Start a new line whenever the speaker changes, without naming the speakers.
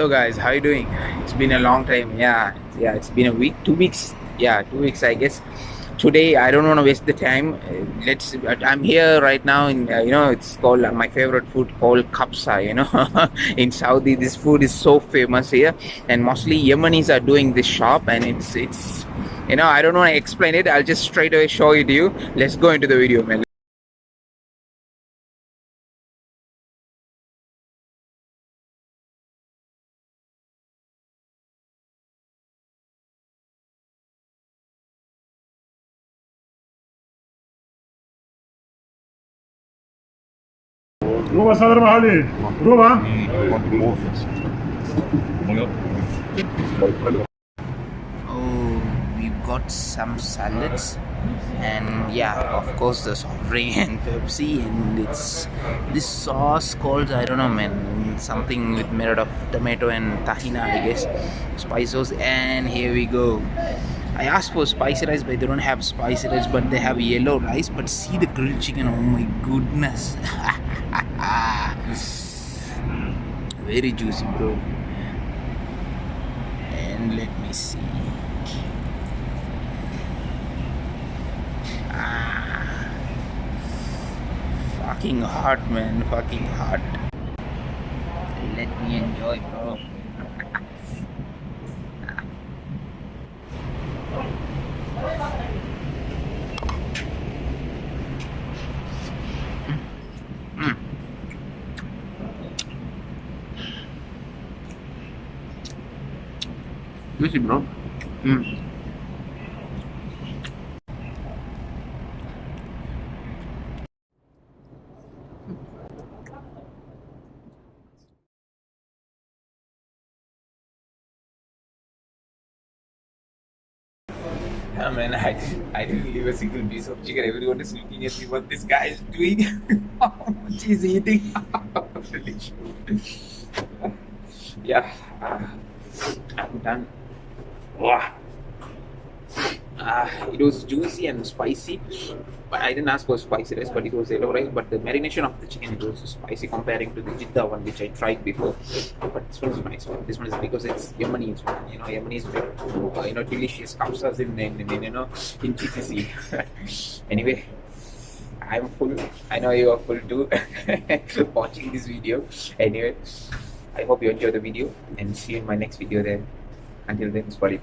Hello guys, how you doing? It's been a long time. Yeah, it's been a week, 2 weeks. Yeah, 2 weeks I guess. Today I don't want to waste the time. Let's. I'm here right now in it's called my favorite food called KABSA. In Saudi this food is so famous here, and mostly Yemenis are doing this shop, and it's I don't want to explain it. I'll just straight away show it to you. Let's go into the video, man.
جوه صدر محلي جوه.
Oh, we've got some salads, and yeah, of course the soft drink and Pepsi, and it's this sauce called, I don't know, man, something with made out of tomato and tahina, I guess, spice sauce. And here we go. I asked for spicy rice, but they don't have spicy rice, but they have yellow rice. But see the grilled chicken, oh my goodness. Very juicy, bro. And let me see. Fucking hot, man. Fucking hot. Let me enjoy, bro. Juicy, bro. Yeah, man, I didn't leave a single piece of chicken. Everyone is looking at me what this guy is doing. How much he's eating. Yeah, I'm done. Wow. It was juicy and spicy, but I didn't ask for spicy rice, but it was yellow rice. But the marination of the chicken, it was spicy comparing to the Jeddah one which I tried before. But this one is nice. This one is because it's Yemeni, Yemeni is very, delicious kabsas in GCC. Anyway, I'm full. I know you are full too. Watching this video. Anyway, I hope you enjoy the video and see you in my next video. Then, until then, it's bye.